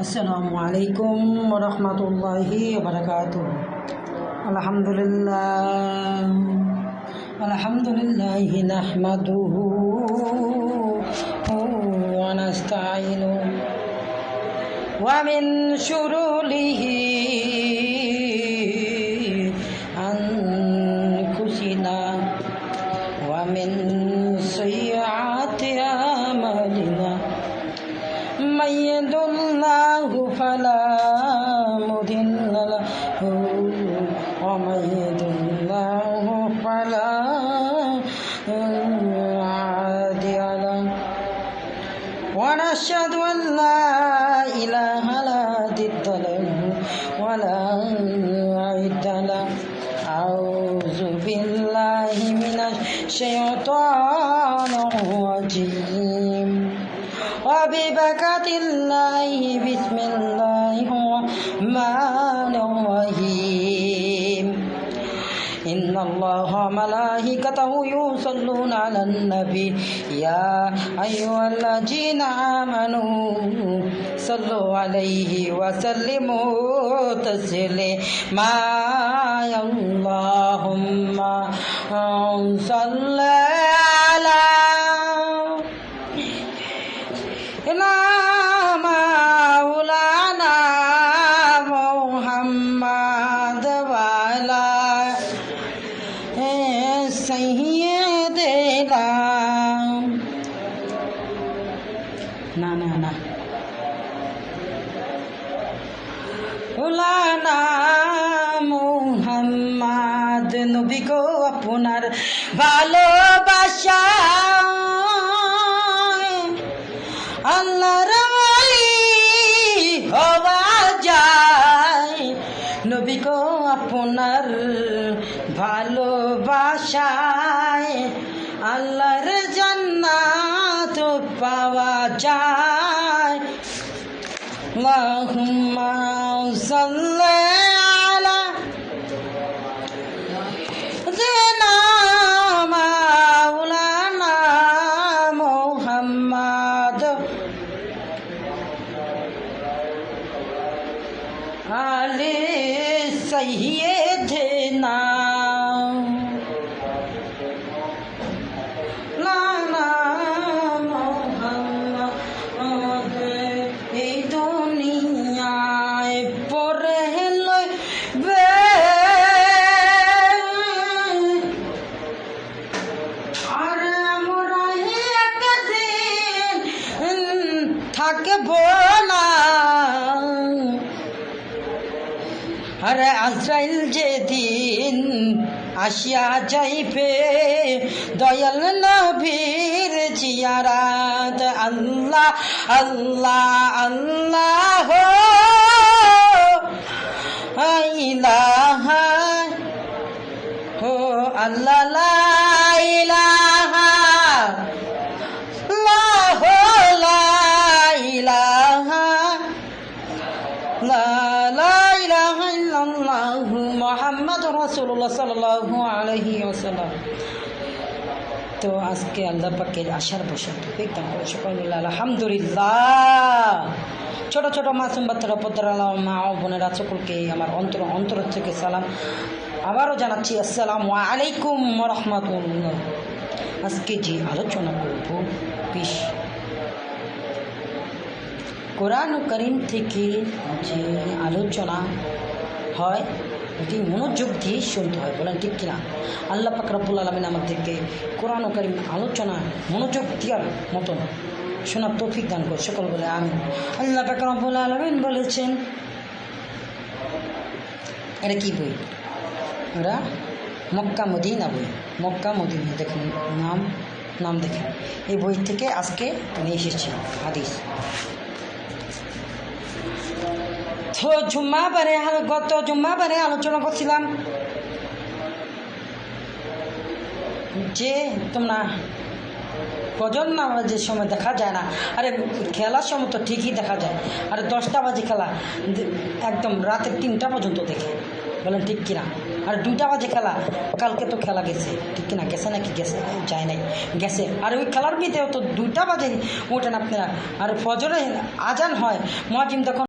अस्सलामुअलैकुम वरहमतुल्लाहि वबरकातुहू। अल्हम्दुलिल्लाहि नहमदुहू व नस्तईनुहू व मिन शुरूरिही अनफुसिना व मिन सय्यिआति अमालिना मन यहदिहिल्लाहु फला मुदिल्ल लहू व मन युद्लिल्हु फला हादिय लहू व नशहदु अन ला इलाहा इल्लल्लाहु व ला इलाहा लहू अऊज़ु बिल्लाहि मिनश शैतानिर रजीम वबिबरकातिल्लाहि बिस्मिल्लाहिर्रहमानिर्रहीम इन्नल्लाहा व मलाइकतहु युसल्लूना अलन नबी या अय्युहल्लज़ीना आमनू सल्लु अलैहि व सल्लिमू तस्लीमा अल्लाहुम्मा सल्लि अला मौलाना मुहम्मद वाला सय्यदना ना मौलाना मुहम्मद नबी को अपनार भालोबाशा আল্লাহর ওলি হওয়া যায় নবী গো আপনার ভালোবাসায় আল্লাহর জান্নাত পাওয়া যায় আল্লাহুম্মা সাল্লি আলা সাইয়্যিদিনা মাওলানা মুহাম্মদ आले सय्यिदना नाना मुहम्मद এই দুনিয়ায় পড়ে লইবে আর আমরা একদিন থাকব না আরে আজরাইল যেদিন আসিয়া যাইবে দয়াল নবীর জিয়ারাত আল্লাহ আল্লাহ আল্লাহ ইলাহা হো আল্লাহ লা ইলাহা আল্লাহ লা ইলাহা লা মোহাম্মদুর রাসূলুল্লাহ সাল্লাল্লাহু আলাইহি ওয়াসাল্লাম। তো আজকে আল্লাহ পাকের আশার বসার তৌফিক দান করে সকল মিলে আলহামদুলিল্লাহ। ছোট ছোট মাসুম বাচ্চারা পদ্মার মা ও বোনেরা সকলকে আমার অন্তর থেকে সালাম আবারও জানাচ্ছি আসসালামু আলাইকুম ওয়া রাহমাতুল্লাহ। আজকে যে আলোচনা করব কোরআন কারীম থেকে যে আলোচনা হয় এটি মনোযোগ দিয়ে শুনতে হয়, বলেন ঠিক কিনা? আল্লাহ পাক রব্বুল আলামিন আমাদেরকে কোরআন কারীম আলোচনা মনোযোগ দেওয়ার মতন শোনার তৌফিক দান করে সকল বলে আমিন। আল্লাহ পাক রব্বুল আলামিন বলেছেন, এটা কি বই? ওরা মক্কা মদিনা বই, মক্কা মদিনা দেখেন নাম দেখেন। এই বই থেকে আজকে নিয়ে এসেছি হাদিস। তো গত জুম্মাবারে আলোচনা করছিলাম যে তোমরা ফজর নামাজের সময় দেখা যায় না, আরে খেলার সময় তো ঠিকই দেখা যায়, আরে 10টা বাজে খেলা একদম রাতের 3টা পর্যন্ত দেখে, বলেন ঠিক কিনা? আর 2টা বাজে খেলা, কালকে তো খেলা গেছে, ঠিক কিনা? গেছে নাকি? গেছে, যায় নাই, গেছে। আর ওই খেলার ভিতরেও তো 2টা বাজে ওঠেন আপনারা, আর ফজরে আজান হয়, মুয়াজ্জিন তখন